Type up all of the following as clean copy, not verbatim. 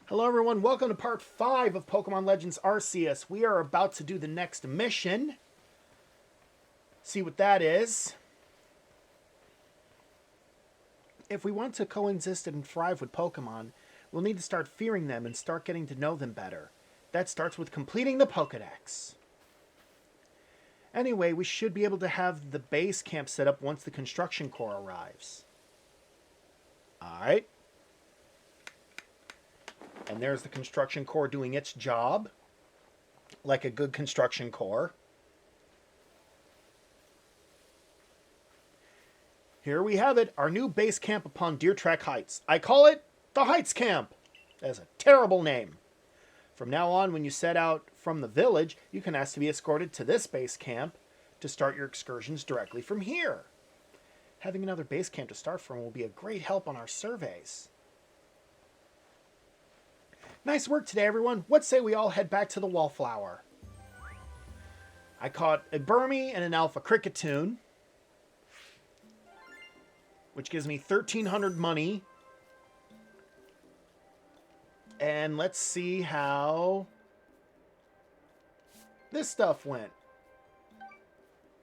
Hello everyone, welcome to part 5 of Pokemon Legends Arceus. We are about to do the next mission. See what that is. If we want to coexist and thrive with Pokemon, we'll need to start fearing them and start getting to know them better. That starts with completing the Pokedex. Anyway, we should be able to have the base camp set up once the construction core arrives. Alright. And there's the construction core doing its job, like a good construction core. Here we have it, our new base camp upon Deer Track Heights. I call it the Heights Camp. That's a terrible name. From now on, when you set out from the village, you can ask to be escorted to this base camp to start your excursions directly from here. Having another base camp to start from will be a great help on our surveys. Nice work today, everyone. What say we all head back to the Wallflower? I caught a Burmy and an Alpha Cricketune, which gives me 1,300 money. And let's see how this stuff went.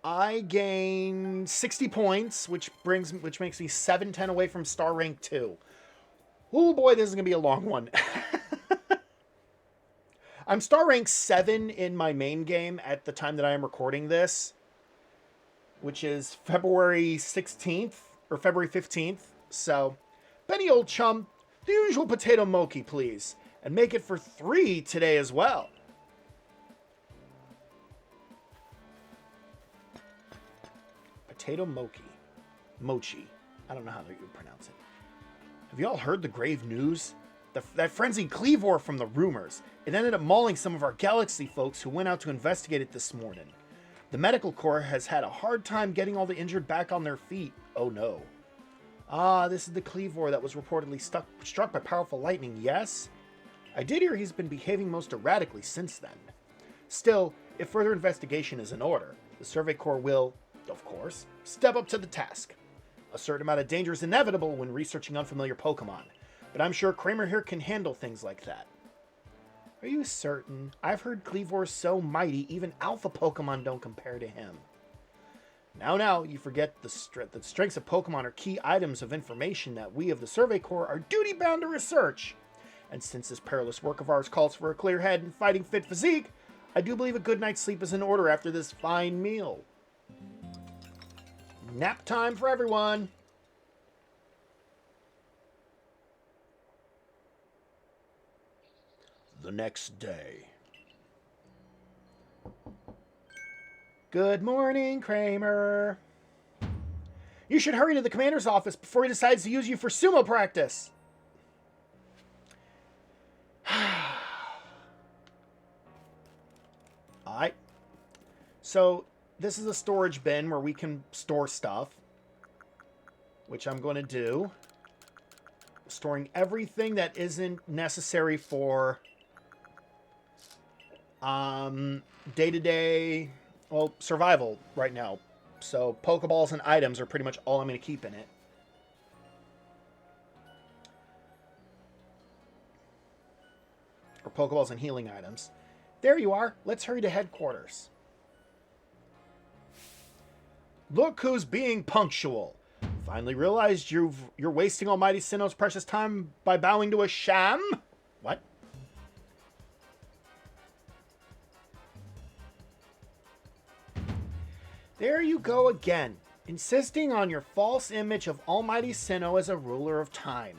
I gained 60 points, which makes me 710 away from star rank 2. Oh boy, this is going to be a long one. I'm star rank 7 in my main game at the time that I am recording this, which is February 16th or February 15th. So, Benny old chum, the usual potato mochi, please. And make it for 3 today as well. Potato mochi. Mochi. I don't know how you would pronounce it. Have you all heard the grave news? That frenzied Cleavor from the rumors. It ended up mauling some of our Galaxy folks who went out to investigate it this morning. The medical corps has had a hard time getting all the injured back on their feet. Oh no. Ah, this is the Cleavor that was reportedly struck by powerful lightning, yes? I did hear he's been behaving most erratically since then. Still, if further investigation is in order, the Survey Corps will, of course, step up to the task. A certain amount of danger is inevitable when researching unfamiliar Pokemon, but I'm sure Kramer here can handle things like that. Are you certain? I've heard Cleavor's so mighty, even alpha Pokemon don't compare to him. Now, you forget the strengths of Pokemon are key items of information that we of the Survey Corps are duty-bound to research. And since this perilous work of ours calls for a clear head and fighting fit physique, I do believe a good night's sleep is in order after this fine meal. Nap time for everyone! The next day. Good morning, Kramer. You should hurry to the commander's office before he decides to use you for sumo practice. Alright. So, this is a storage bin where we can store stuff, which I'm going to do. Storing everything that isn't necessary for day-to-day, well, survival right now. So Pokeballs and items are pretty much all I'm going to keep in it. Or Pokeballs and healing items. There you are. Let's hurry to headquarters. Look who's being punctual. Finally realized you're wasting Almighty Sinnoh's precious time by bowing to a sham? What? There you go again, insisting on your false image of Almighty Sinnoh as a ruler of time.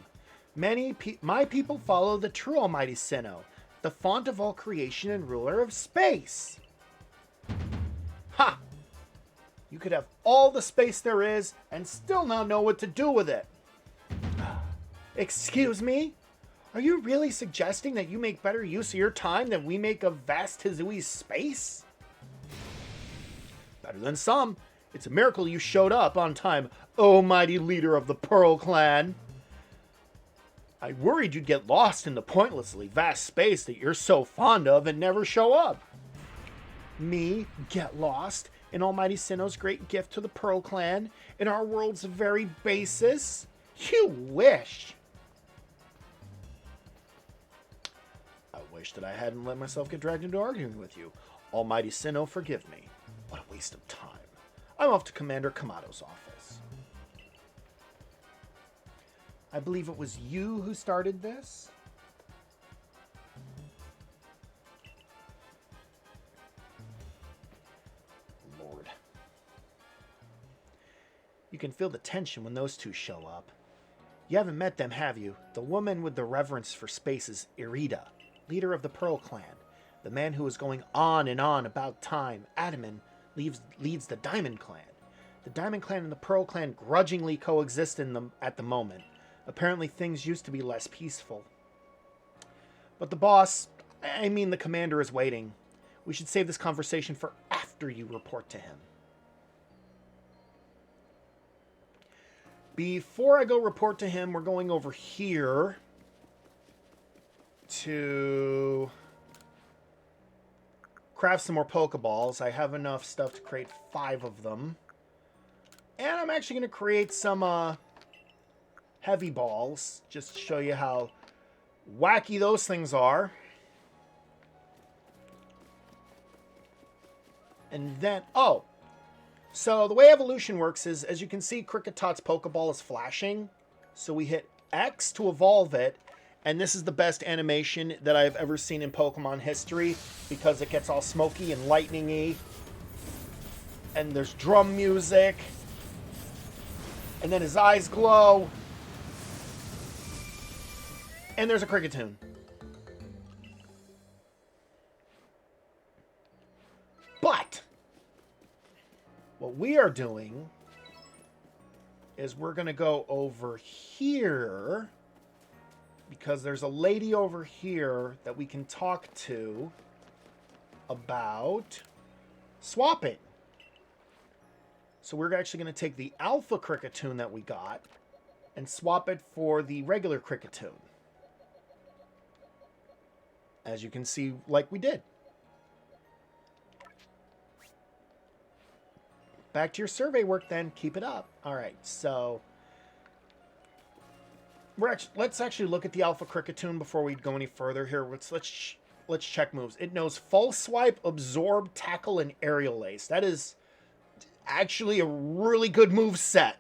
My people follow the true Almighty Sinnoh, the font of all creation and ruler of space. Ha! You could have all the space there is and still not know what to do with it. Excuse me? Are you really suggesting that you make better use of your time than we make of vast Hizui's space? Better than some. It's a miracle you showed up on time, oh mighty leader of the Pearl Clan. I worried you'd get lost in the pointlessly vast space that you're so fond of and never show up. Me get lost in Almighty Sinnoh's great gift to the Pearl Clan in our world's very basis? You wish! wish that I hadn't let myself get dragged into arguing with you. Almighty Sinnoh, forgive me. What a waste of time. I'm off to Commander Kamado's office. I believe it was you who started this? Lord. You can feel the tension when those two show up. You haven't met them, have you? The woman with the reverence for space is Irida, leader of the Pearl Clan. The man who is going on and on about time, Adaman, leads the Diamond Clan. The Diamond Clan and the Pearl Clan grudgingly coexist at the moment. Apparently things used to be less peaceful. But the boss, the commander, is waiting. We should save this conversation for after you report to him. Before I go report to him, we're going over here to craft some more Pokeballs. I have enough stuff to create 5 of them. And I'm actually going to create some heavy balls, just to show you how wacky those things are. And then, so the way evolution works is, as you can see, Cricketot's Pokeball is flashing. So we hit X to evolve it. And this is the best animation that I've ever seen in Pokemon history, because it gets all smoky and lightning-y. And there's drum music. And then his eyes glow. And there's a Kricketune. But what we are doing is we're going to go over here, because there's a lady over here that we can talk to about swapping. So we're actually going to take the Alpha Kricketune that we got and swap it for the regular Kricketune. As you can see, like we did. Back to your survey work then. Keep it up. All right, so let's actually look at the Alpha Kricketune before we go any further here. Let's check moves. It knows False Swipe, Absorb, Tackle, and Aerial Ace. That is actually a really good move set.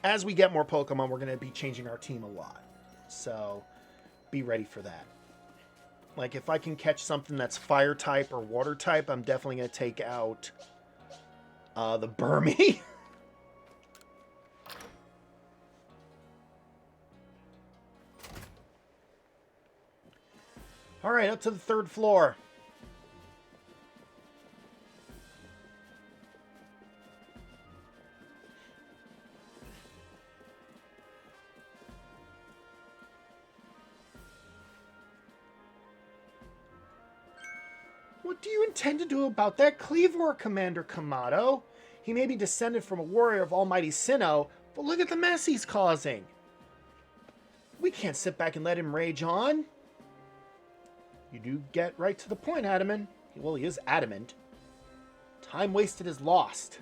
As we get more Pokemon, we're going to be changing our team a lot. So be ready for that. Like, if I can catch something that's fire type or water type, I'm definitely going to take out the Burmy. All right, up to the 3rd floor. What do you intend to do about that Cleavor, Commander Kamado? He may be descended from a warrior of Almighty Sinnoh, but look at the mess he's causing. We can't sit back and let him rage on. You do get right to the point, Adaman. Well, he is adamant. Time wasted is lost.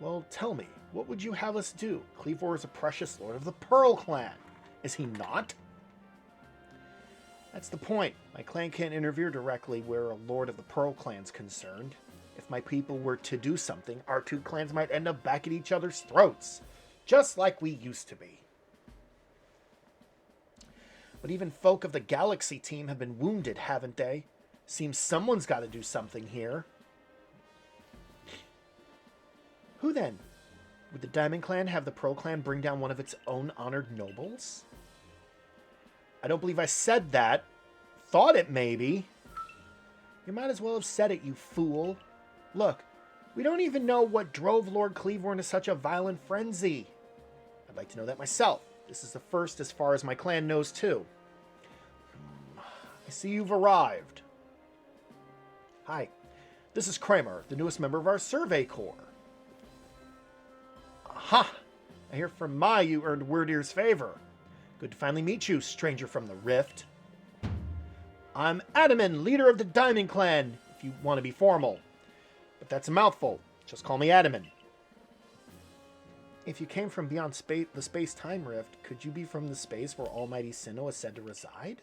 Well, tell me, what would you have us do? Cleavor is a precious lord of the Pearl Clan. Is he not? That's the point. My clan can't interfere directly where a lord of the Pearl Clan's concerned. If my people were to do something, our 2 clans might end up back at each other's throats. Just like we used to be. But even folk of the Galaxy team have been wounded, haven't they? Seems someone's got to do something here. Who then? Would the Diamond Clan have the Pearl Clan bring down one of its own honored nobles? I don't believe I said that. Thought it, maybe. You might as well have said it, you fool. Look, we don't even know what drove Lord Cleavor into such a violent frenzy. I'd like to know that myself. This is the first as far as my clan knows, too. I see you've arrived. Hi, this is Kramer, the newest member of our Survey Corps. Aha! I hear from Mai you earned Wyrdeer's favor. Good to finally meet you, stranger from the Rift. I'm Adaman, leader of the Diamond Clan, if you want to be formal. But that's a mouthful. Just call me Adaman. If you came from beyond the space-time rift, could you be from the space where Almighty Sinnoh is said to reside?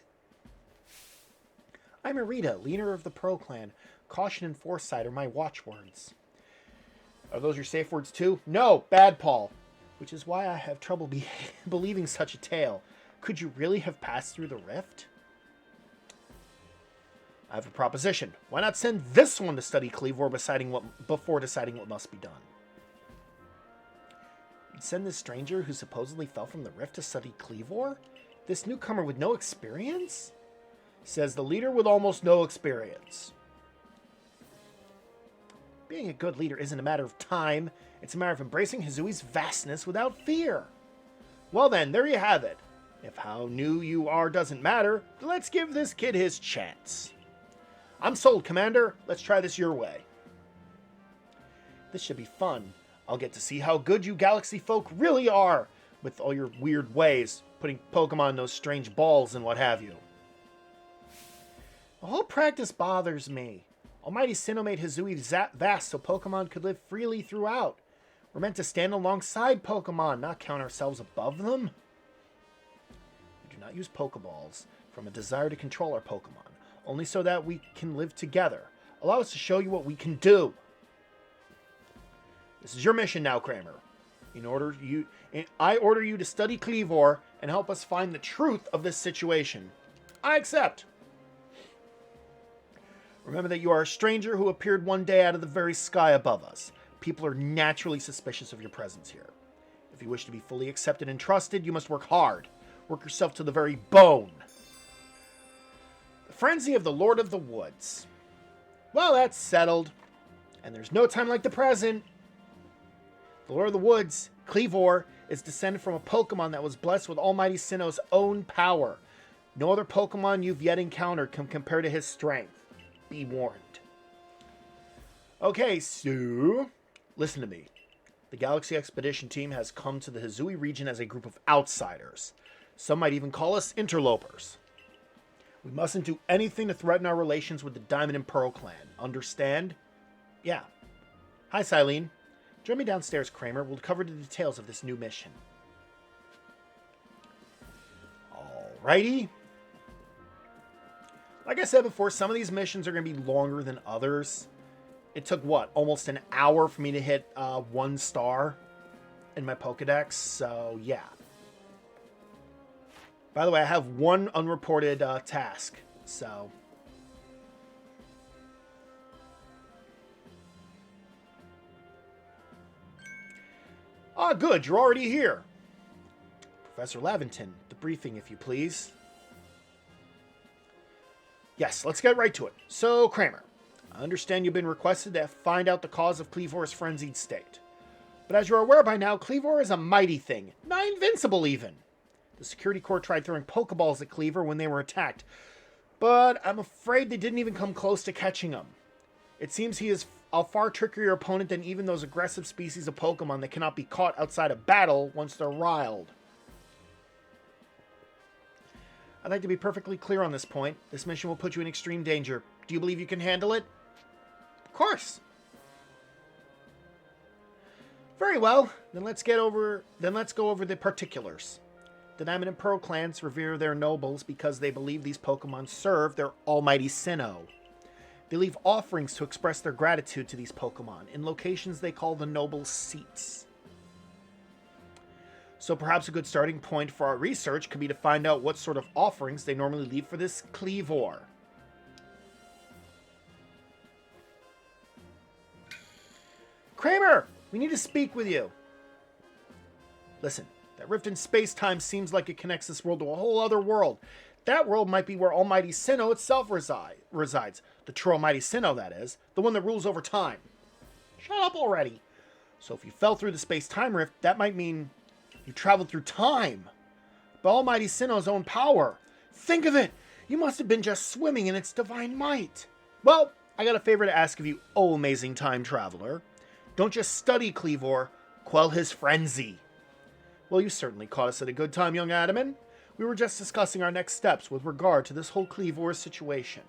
I'm Arita, leader of the Pro Clan. Caution and foresight are my watchwords. Are those your safe words too? No, bad Paul. Which is why I have trouble believing such a tale. Could you really have passed through the rift? I have a proposition. Why not send this one to study Cleavor before deciding what must be done? You'd send this stranger who supposedly fell from the rift to study Cleavor? This newcomer with no experience? Says the leader with almost no experience. Being a good leader isn't a matter of time. It's a matter of embracing Hizui's vastness without fear. Well then, there you have it. If how new you are doesn't matter, let's give this kid his chance. I'm sold, Commander. Let's try this your way. This should be fun. I'll get to see how good you galaxy folk really are, with all your weird ways, putting Pokemon in those strange balls and what have you. The whole practice bothers me. Almighty Sinnoh made Hizui vast so Pokemon could live freely throughout. We're meant to stand alongside Pokemon, not count ourselves above them. We do not use Pokeballs from a desire to control our Pokemon, only so that we can live together. Allow us to show you what we can do. This is your mission now, Kramer. I order you to study Cleavor and help us find the truth of this situation. I accept. Remember that you are a stranger who appeared one day out of the very sky above us. People are naturally suspicious of your presence here. If you wish to be fully accepted and trusted, you must work hard. Work yourself to the very bone. The frenzy of the Lord of the Woods. Well, that's settled. And there's no time like the present. The Lord of the Woods, Cleavor, is descended from a Pokemon that was blessed with Almighty Sinnoh's own power. No other Pokemon you've yet encountered can compare to his strength. Be warned. Okay, so listen to me. The Galaxy Expedition team has come to the Hizui region as a group of outsiders. Some might even call us interlopers. We mustn't do anything to threaten our relations with the Diamond and Pearl clan. Understand? Yeah. Hi, Silene. Join me downstairs, Kramer. We'll cover the details of this new mission. Alrighty. Like I said before, some of these missions are going to be longer than others. It took, what, almost an hour for me to hit 1 star in my Pokedex, so yeah. By the way, I have 1 unreported task, so... Ah, good, you're already here. Professor Laventon, the briefing, if you please. Yes, let's get right to it. So, Kramer, I understand you've been requested to find out the cause of Cleavor's frenzied state. But as you're aware by now, Cleavor is a mighty thing, not invincible even. The Security Corps tried throwing Pokeballs at Cleavor when they were attacked, but I'm afraid they didn't even come close to catching him. It seems he is a far trickier opponent than even those aggressive species of Pokemon that cannot be caught outside of battle once they're riled. I'd like to be perfectly clear on this point. This mission will put you in extreme danger. Do you believe you can handle it? Of course. Very well. Then let's go over the particulars. The Diamond and Pearl clans revere their nobles because they believe these Pokemon serve their almighty Sinnoh. They leave offerings to express their gratitude to these Pokemon in locations they call the noble seats. So perhaps a good starting point for our research could be to find out what sort of offerings they normally leave for this Cleavor. Kramer, we need to speak with you. Listen, that rift in space-time seems like it connects this world to a whole other world. That world might be where Almighty Sinnoh itself resides. The true Almighty Sinnoh, that is. The one that rules over time. Shut up already. So if you fell through the space-time rift, that might mean you traveled through time. By Almighty Sinnoh's own power. Think of it! You must have been just swimming in its divine might. Well, I got a favor to ask of you, oh amazing time traveler. Don't just study Cleavor, quell his frenzy. Well, you certainly caught us at a good time, young Adaman. We were just discussing our next steps with regard to this whole Cleavor situation.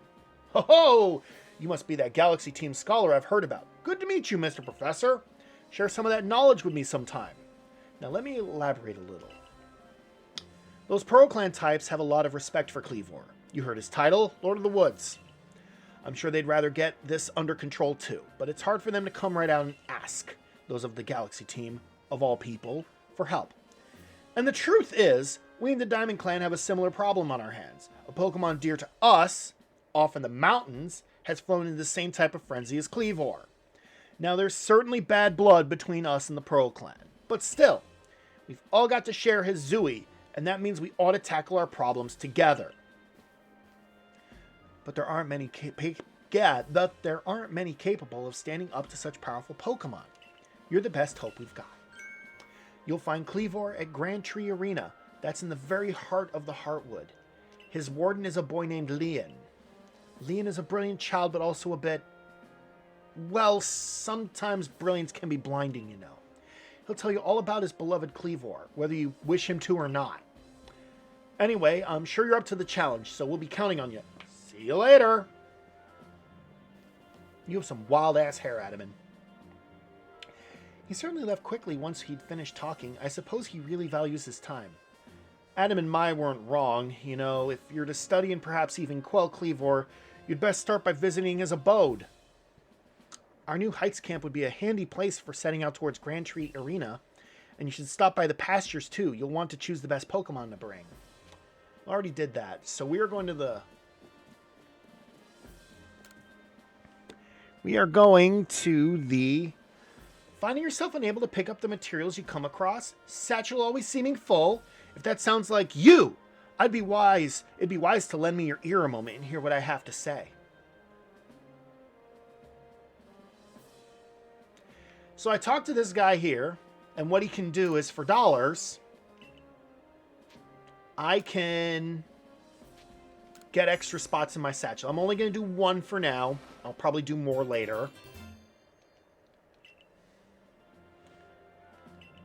Ho ho! You must be that Galaxy Team scholar I've heard about. Good to meet you, Mr. Professor. Share some of that knowledge with me sometime. Now let me elaborate a little. Those Pearl Clan types have a lot of respect for Cleavor. You heard his title, Lord of the Woods. I'm sure they'd rather get this under control too, but it's hard for them to come right out and ask those of the Galaxy team, of all people, for help. And the truth is, we in the Diamond Clan have a similar problem on our hands. A Pokemon dear to us, off in the mountains, has flown into the same type of frenzy as Cleavor. Now, there's certainly bad blood between us and the Pearl Clan, but still, we've all got to share his Zooey, and that means we ought to tackle our problems together. But there aren't many capable of standing up to such powerful Pokemon. You're the best hope we've got. You'll find Cleavor at Grand Tree Arena. That's in the very heart of the Heartwood. His warden is a boy named Leon. Leon is a brilliant child, but also a bit... well, sometimes brilliance can be blinding, you know. He'll tell you all about his beloved Cleavor, whether you wish him to or not. Anyway, I'm sure you're up to the challenge, so we'll be counting on you. See you later! You have some wild-ass hair, Adaman. He certainly left quickly once he'd finished talking. I suppose he really values his time. Adam and Mai weren't wrong. You know, if you're to study and perhaps even quell Cleavor, you'd best start by visiting his abode. Our new Heights camp would be a handy place for setting out towards Grand Tree Arena, and you should stop by the pastures too. You'll want to choose the best Pokemon to bring. I already did that, so we are going to the... Finding yourself unable to pick up the materials you come across, satchel always seeming full. If that sounds like you, it'd be wise to lend me your ear a moment and hear what I have to say. So I talked to this guy here, and what he can do is for dollars, I can get extra spots in my satchel. I'm only going to do one for now. I'll probably do more later.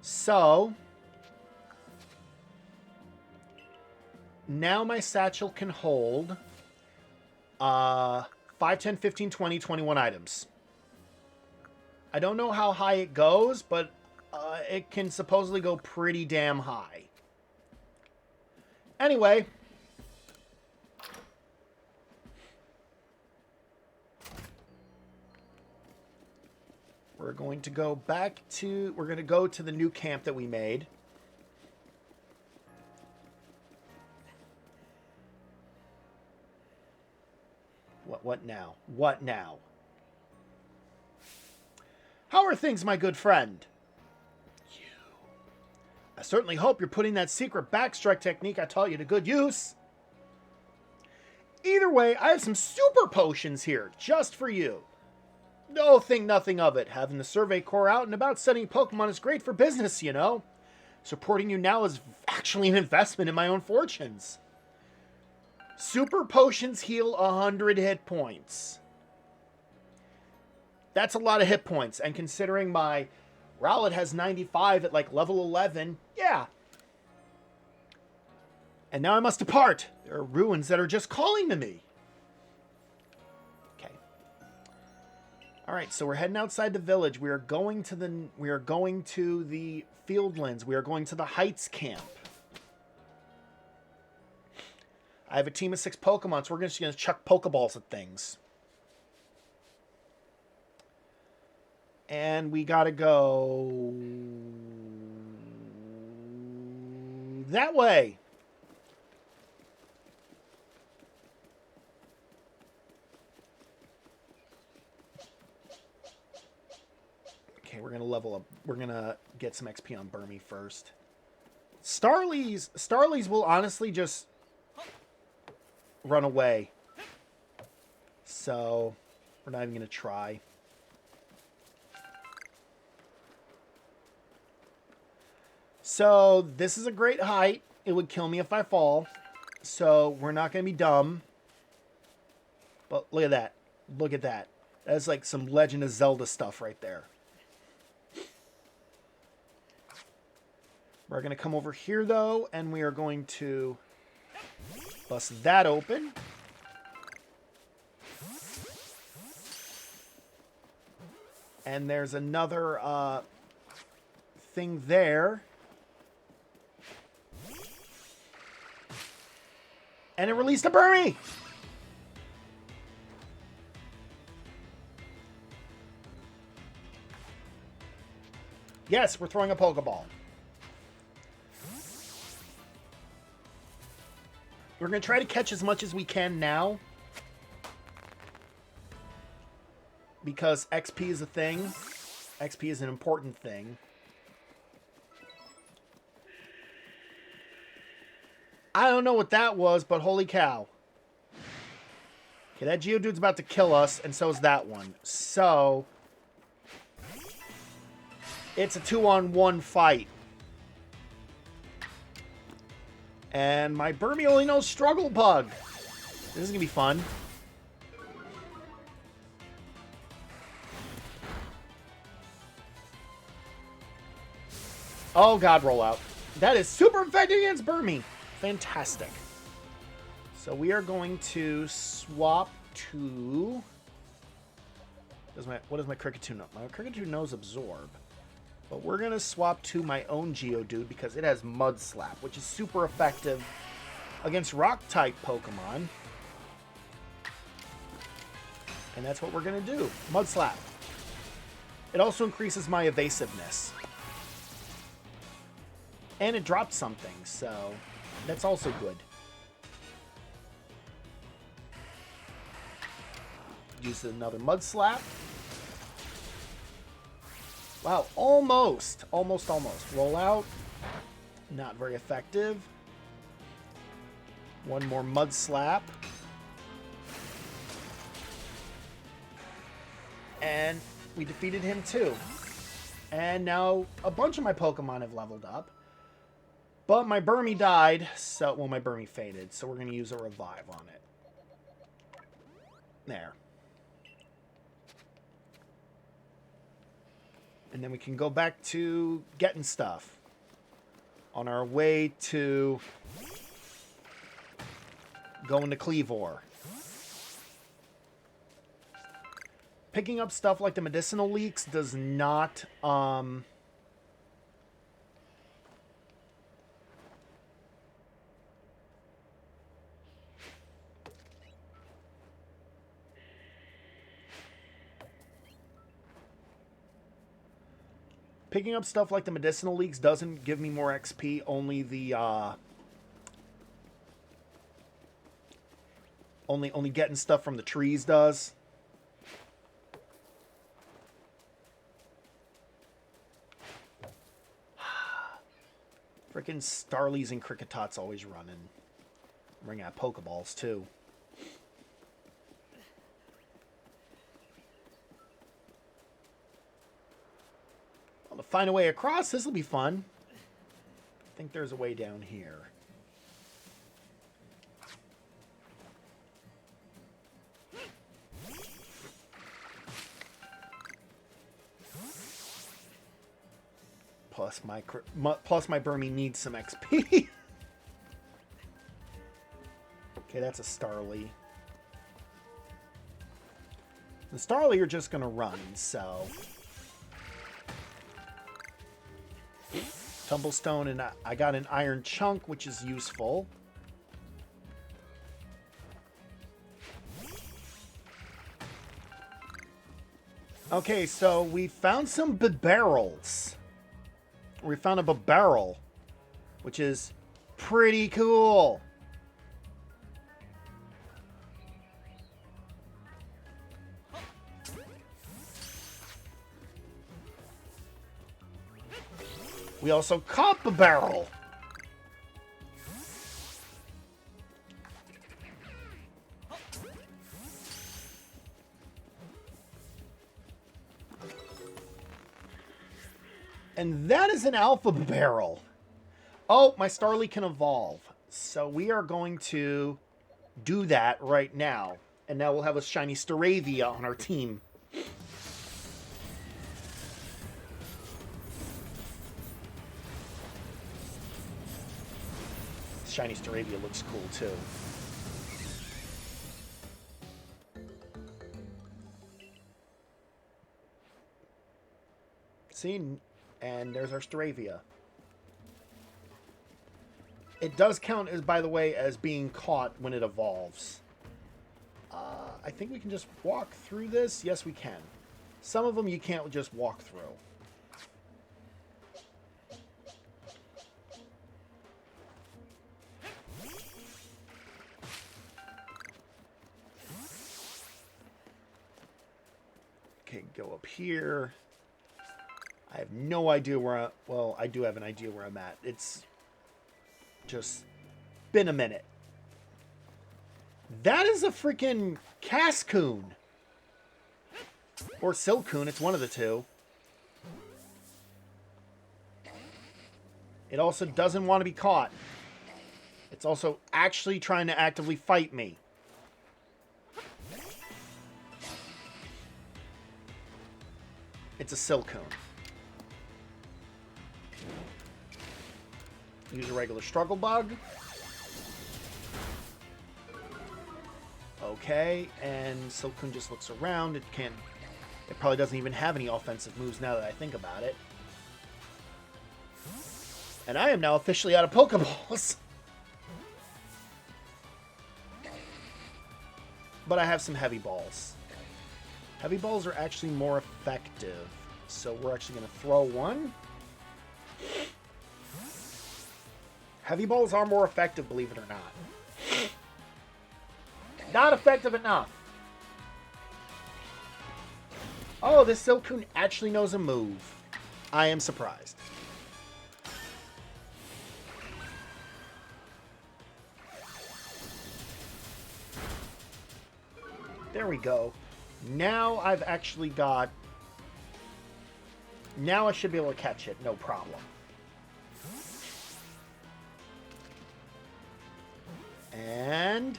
So, now my satchel can hold 5, 10, 15, 20, 21 items. I don't know how high it goes, but it can supposedly go pretty damn high. Anyway. We're going to go to the new camp that we made. What now? What now? How are things, my good friend? You. I certainly hope you're putting that secret backstrike technique I taught you to good use. Either way, I have some super potions here, just for you. No, think nothing of it. Having the Survey Corps out and about studying Pokemon is great for business, you know. Supporting you now is actually an investment in my own fortunes. Super potions heal 100 hit points. That's a lot of hit points. And considering my Rowlet has 95 at like level 11, yeah. And now I must depart. There are ruins that are just calling to me. All right, so we're heading outside the village. We are going to the Fieldlands. We are going to the Heights camp. I have a team of 6 Pokemon, so we're just going to chuck Pokeballs at things. And we got to go that way. Okay, we're going to level up. We're going to get some XP on Burmy first. Starlies will honestly just run away. So, we're not even going to try. So, this is a great height. It would kill me if I fall. So, we're not going to be dumb. But look at that. Look at that. That's like some Legend of Zelda stuff right there. We're going to come over here, though, and we are going to bust that open. And there's another thing there. And it released a Burmy! Yes, we're throwing a Pokeball. We're going to try to catch as much as we can now. Because XP is a thing. XP is an important thing. I don't know what that was, but holy cow. Okay, that Geodude's about to kill us, and so is that one. So, it's a 2-on-1 fight. And my Burmy only knows Struggle Bug. This is going to be fun. Oh god, roll out. That is super effective against Burmy. Fantastic. So we are going to swap to... What does my Kricketune know? My Kricketune knows Absorb. But we're going to swap to my own Geodude because it has Mud Slap, which is super effective against Rock-type Pokemon. And that's what we're going to do. Mud Slap. It also increases my evasiveness. And it dropped something, so that's also good. Use another Mud Slap. Wow, almost. Roll out. Not very effective. One more Mud Slap. And we defeated him too. And now a bunch of my Pokemon have leveled up. But my Burmy died, so... Well, my Burmy faded, so we're going to use a Revive on it. There. And then we can go back to getting stuff. On our way to... going to Cleavor. Picking up stuff like the medicinal leeks does not... Picking up stuff like the medicinal leeks doesn't give me more XP. Only the only getting stuff from the trees does. Frickin' Starlies and Cricketots always running. Bring out Pokeballs too. To find a way across, this will be fun. I think there's a way down here. Plus my Burmy needs some XP. Okay, that's a Starly. The Starly are just gonna run, so... Tumblestone, and I got an Iron Chunk, which is useful. Okay, so we found some barrels. We found a barrel, which is pretty cool. We also caught the barrel. And that is an alpha barrel. Oh, my Starly can evolve. So we are going to do that right now. And now we'll have a shiny Staravia on our team. Shiny Staravia looks cool too. See? And there's our Staravia. It does count, as, by the way, as being caught when it evolves. I think we can just walk through this. Yes, we can. Some of them you can't just walk through. Okay, go up here. I have no idea where well, I do have an idea where I'm at. It's just been a minute. That is a freaking Cascoon. Or Silcoon, it's one of the two. It also doesn't want to be caught. It's also actually trying to actively fight me. It's a Silcoon. Use a regular struggle bug. Okay, and Silcoon just looks around. It probably doesn't even have any offensive moves now that I think about it. And I am now officially out of Pokeballs. But I have some Heavy Balls. Heavy Balls are actually more effective. So we're actually going to throw one. Heavy Balls are more effective, believe it or not. Not effective enough. Oh, this Silcoon actually knows a move. I am surprised. There we go. Now I've actually got... Now I should be able to catch it, no problem. And...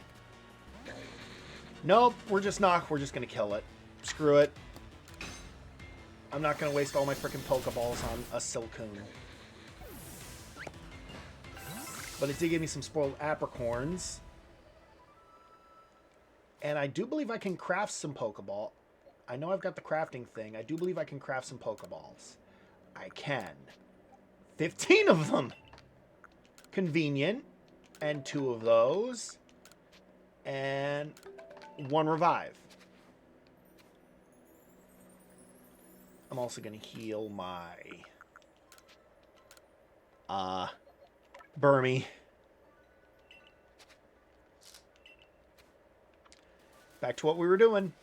Nope, we're just going to kill it. Screw it. I'm not going to waste all my freaking Pokeballs on a Silcoon. But it did give me some spoiled apricorns. And I do believe I can craft some Pokeball. I know I've got the crafting thing. I do believe I can craft some Pokeballs. I can. 15 of them! Convenient. And 2 of those. And 1 revive. I'm also going to heal my... Burmy. Back to what we were doing.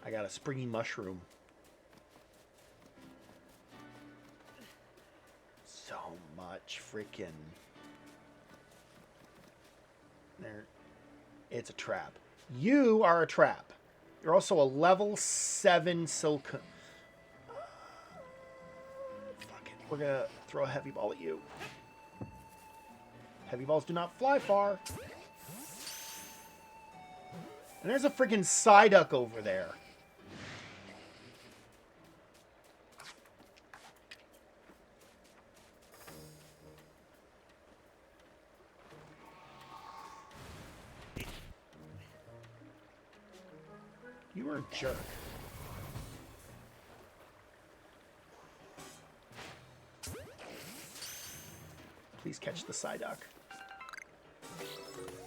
I got a springy mushroom. So much freaking... There. It's a trap. You are a trap. You're also a level 7 Silcoon. Fuck it. We're gonna throw a Heavy Ball at you. Heavy Balls do not fly far. And there's a freaking Psyduck over there. You are a jerk. Please catch the Psyduck.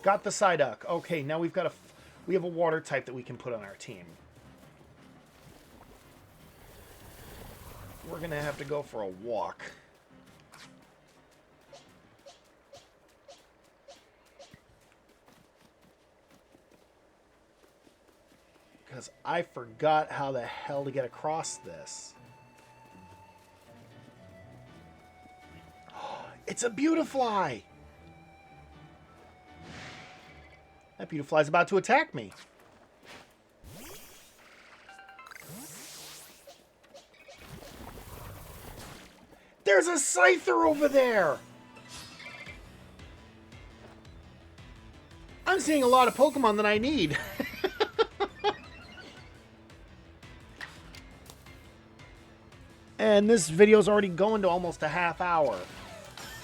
Got the Psyduck. Okay, now we have a water type that we can put on our team. We're gonna have to go for a walk. Because I forgot how the hell to get across this. It's a Beautifly! That Beautifly's about to attack me. There's a Scyther over there! I'm seeing a lot of Pokemon that I need. And this video's already going to almost a half hour.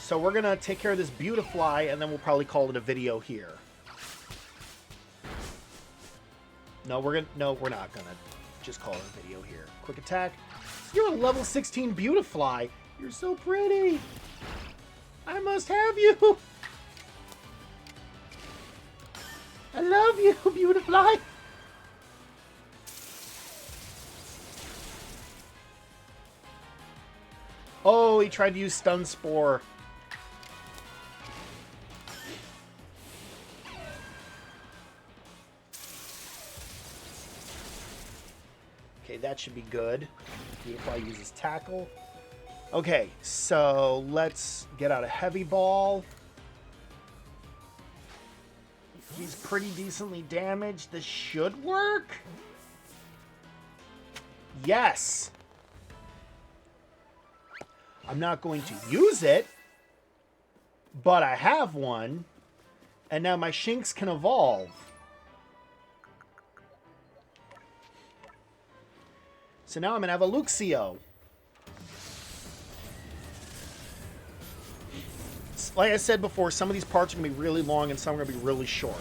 So we're going to take care of this Beautifly, and then we'll probably call it a video here. No, we're not going to just call it a video here. Quick attack. You're a level 16 Beautifly. You're so pretty. I must have you. I love you, Beautifly. Oh, he tried to use Stun Spore. Okay, that should be good. Beautifly uses Tackle. Okay, so let's get out a Heavy Ball. He's pretty decently damaged. This should work. Yes. I'm not going to use it, but I have one, and now my Shinx can evolve. So now I'm going to have a Luxio. Like I said before, some of these parts are going to be really long and some are going to be really short.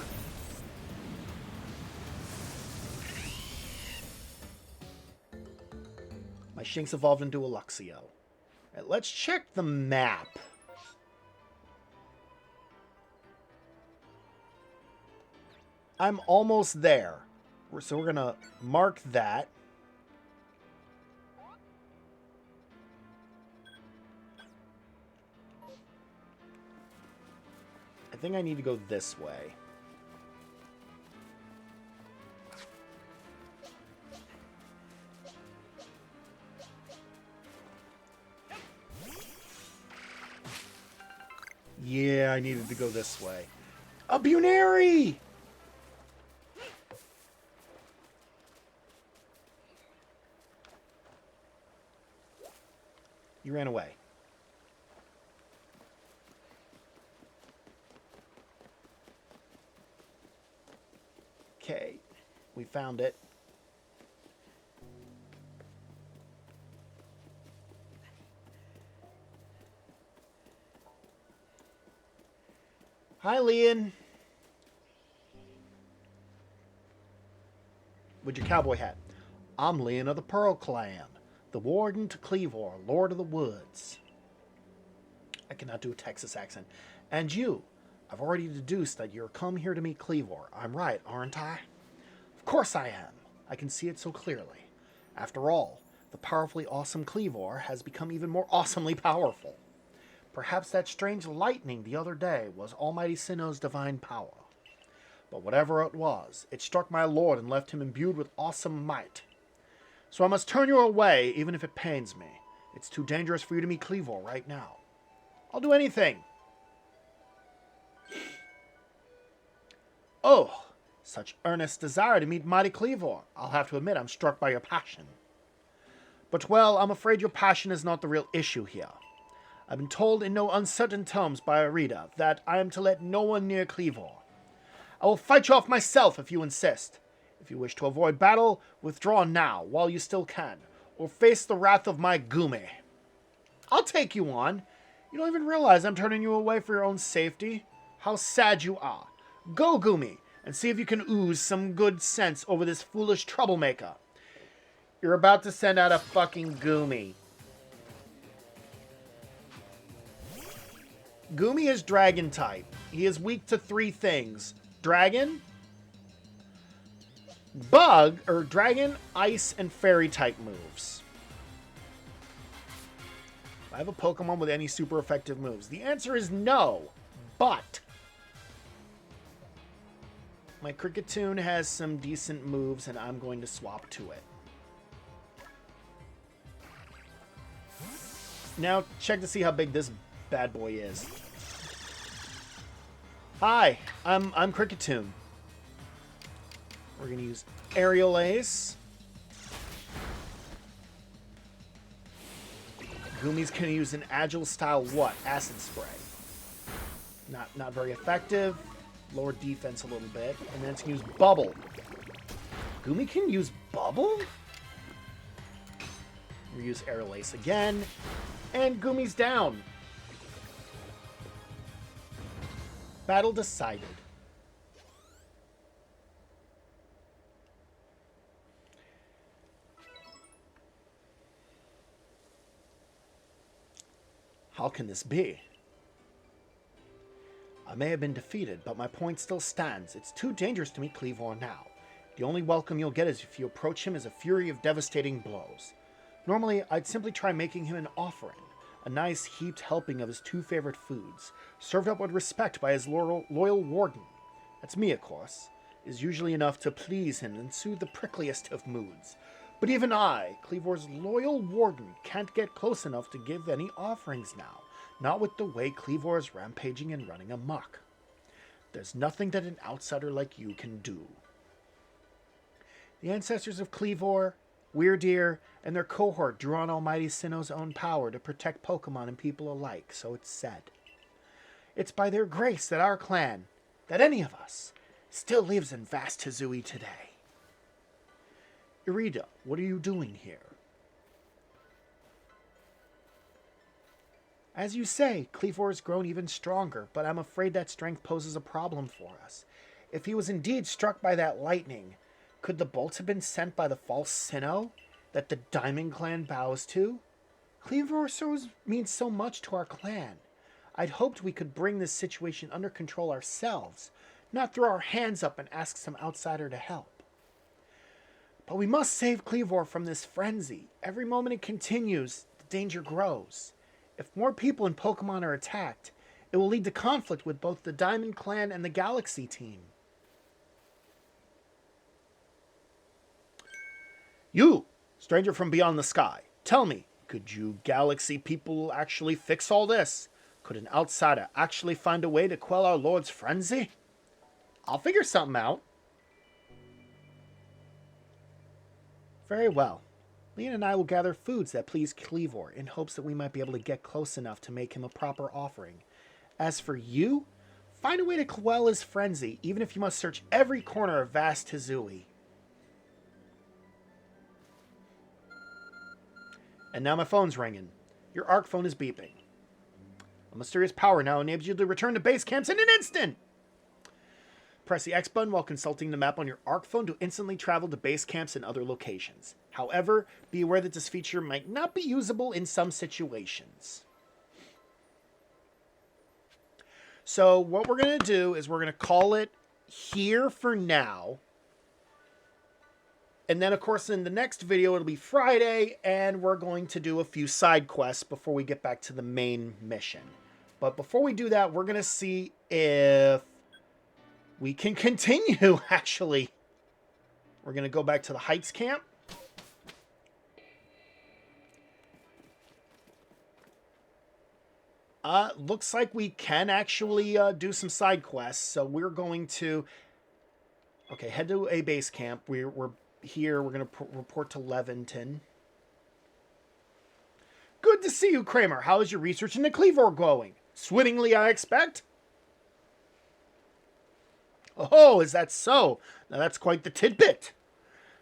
My Shinx evolved into a Luxio. Right, let's check the map. I'm almost there. So we're going to mark that. I think I need to go this way. Yeah, I needed to go this way. A Bunary! You ran away. Okay, we found it. Hi, Leon. With your cowboy hat. I'm Leon of the Pearl Clan, the Warden to Cleavor, Lord of the Woods. I cannot do a Texas accent. And you, I've already deduced that you're come here to meet Cleavor. I'm right, aren't I? Of course I am. I can see it so clearly. After all, the powerfully awesome Cleavor has become even more awesomely powerful. Perhaps that strange lightning the other day was Almighty Sinnoh's divine power. But whatever it was, it struck my lord and left him imbued with awesome might. So I must turn you away, even if it pains me. It's too dangerous for you to meet Cleavor right now. I'll do anything. Oh, such earnest desire to meet mighty Cleavor. I'll have to admit I'm struck by your passion. But, well, I'm afraid your passion is not the real issue here. I've been told in no uncertain terms by Arida that I am to let no one near Cleavor. I will fight you off myself if you insist. If you wish to avoid battle, withdraw now, while you still can, or face the wrath of my Goomy. I'll take you on. You don't even realize I'm turning you away for your own safety. How sad you are. Go, Goomy, and see if you can ooze some good sense over this foolish troublemaker. You're about to send out a fucking Goomy. Goomy is dragon type. He is weak to 3 things. Dragon, bug, or dragon, ice, and fairy type moves. Do I have a Pokemon with any super effective moves? The answer is no, but my Cricketune has some decent moves and I'm going to swap to it. Now check to see how big this bad boy is. Hi, I'm Cricketune. We're going to use Aerial Ace. Goomy's going to use an Agile style what? Acid Spray. Not very effective. Lower defense a little bit. And then it's going to use Bubble. Goomy can use Bubble? We use Aerial Ace again. And Goomy's down. Battle decided. How can this be? I may have been defeated, but my point still stands. It's too dangerous to meet Cleavor now. The only welcome you'll get is if you approach him as a fury of devastating blows. Normally, I'd simply try making him an offering, a nice heaped helping of his 2 favorite foods, served up with respect by his loyal warden. That's me, of course. Is usually enough to please him and soothe the prickliest of moods. But even I, Cleavor's loyal warden, can't get close enough to give any offerings now. Not with the way Cleavor is rampaging and running amok. There's nothing that an outsider like you can do. The ancestors of Cleavor, Weirdeer, and their cohort drew on Almighty Sinnoh's own power to protect Pokemon and people alike, so it's said. It's by their grace that our clan, that any of us, still lives in vast Hisui today. Irida, what are you doing here? As you say, Cleavor has grown even stronger, but I'm afraid that strength poses a problem for us. If he was indeed struck by that lightning, could the bolts have been sent by the false Sinnoh that the Diamond Clan bows to? Cleavor means so much to our clan. I'd hoped we could bring this situation under control ourselves, not throw our hands up and ask some outsider to help. But we must save Cleavor from this frenzy. Every moment it continues, the danger grows. If more people in Pokemon are attacked, it will lead to conflict with both the Diamond Clan and the Galaxy team. You, stranger from beyond the sky, tell me, could you Galaxy people actually fix all this? Could an outsider actually find a way to quell our Lord's frenzy? I'll figure something out. Very well. Leon and I will gather foods that please Cleavor in hopes that we might be able to get close enough to make him a proper offering. As for you, find a way to quell his frenzy, even if you must search every corner of vast Hisui. And now my phone's ringing. Your ARC phone is beeping. A mysterious power now enables you to return to base camps in an instant! Press the X button while consulting the map on your ARC phone to instantly travel to base camps and other locations. However, be aware that this feature might not be usable in some situations. So what we're going to do is we're going to call it here for now. And then, of course, in the next video, it'll be Friday, and we're going to do a few side quests before we get back to the main mission. But before we do that, we're going to see if we can continue, actually. We're going to go back to the Heights camp. Looks like we can actually do some side quests. So we're going to... Okay, head to a base camp. We're here. We're going to report to Leventon. Good to see you, Kramer. How is your research into Cleavor going? Swimmingly, I expect? Oh, is that so? Now that's quite the tidbit.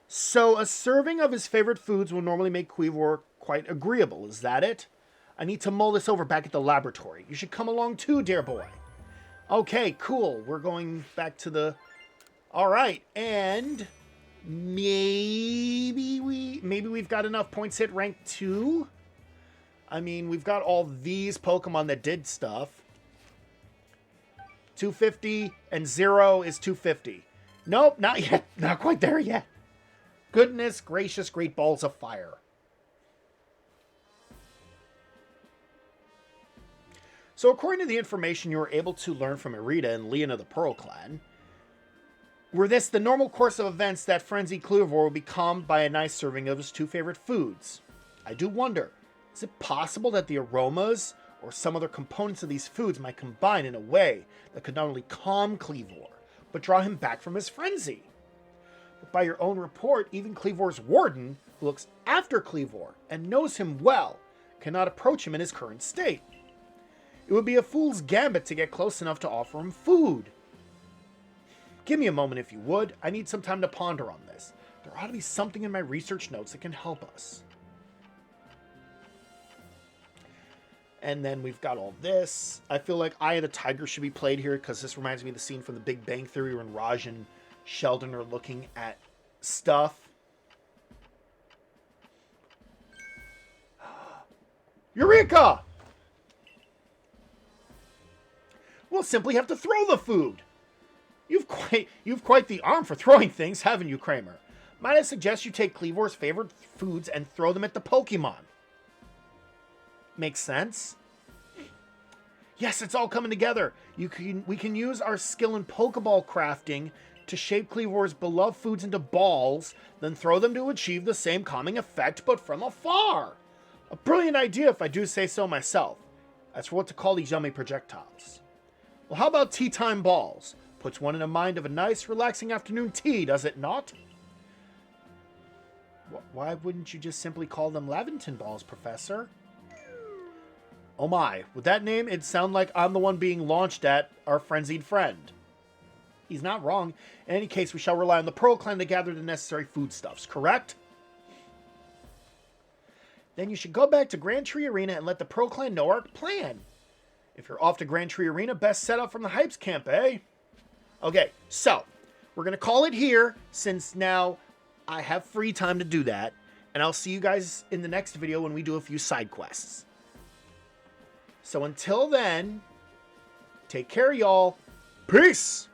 So a serving of his favorite foods will normally make Cleavor quite agreeable. Is that it? I need to mull this over back at the laboratory. You should come along too, dear boy. Okay, cool. We're going back to the... All right, and maybe we've got enough points hit rank 2. I mean, we've got all these Pokemon that did stuff. 250 and 0 is 250. Nope, not yet. Not quite there yet. Goodness gracious, great balls of fire. So according to the information you were able to learn from Irida and Leon of the Pearl Clan, were this the normal course of events that Frenzy Cleavor will be calmed by a nice serving of his 2 favorite foods? I do wonder, is it possible that the aromas or some other components of these foods might combine in a way that could not only calm Cleavor, but draw him back from his frenzy? But by your own report, even Cleavor's warden, who looks after Cleavor and knows him well, cannot approach him in his current state. It would be a fool's gambit to get close enough to offer him food. Give me a moment if you would. I need some time to ponder on this. There ought to be something in my research notes that can help us. And then we've got all this. I feel like Eye of the Tiger should be played here because this reminds me of the scene from The Big Bang Theory when Raj and Sheldon are looking at stuff. Eureka! we'll simply have to throw the food. You've quite the arm for throwing things, haven't you, Kramer? Might I suggest you take Cleavor's favorite foods and throw them at the Pokemon? Makes sense? Yes, it's all coming together. We can use our skill in Pokeball crafting to shape Cleavor's beloved foods into balls, then throw them to achieve the same calming effect, but from afar. A brilliant idea if I do say so myself. As for what to call these yummy projectiles. Well, how about tea time balls? Puts one in the mind of a nice, relaxing afternoon tea, does it not? Why wouldn't you just simply call them Laventon balls, Professor? Oh my, with that name, it'd sound like I'm the one being launched at our frenzied friend. He's not wrong. In any case, we shall rely on the Pearl Clan to gather the necessary foodstuffs, correct? Then you should go back to Grand Tree Arena and let the Pearl Clan know our plan. If you're off to Grand Tree Arena, best set up from the Hypes camp, eh? Okay, so, we're going to call it here, since now I have free time to do that, and I'll see you guys in the next video when we do a few side quests. So until then, take care, y'all. Peace!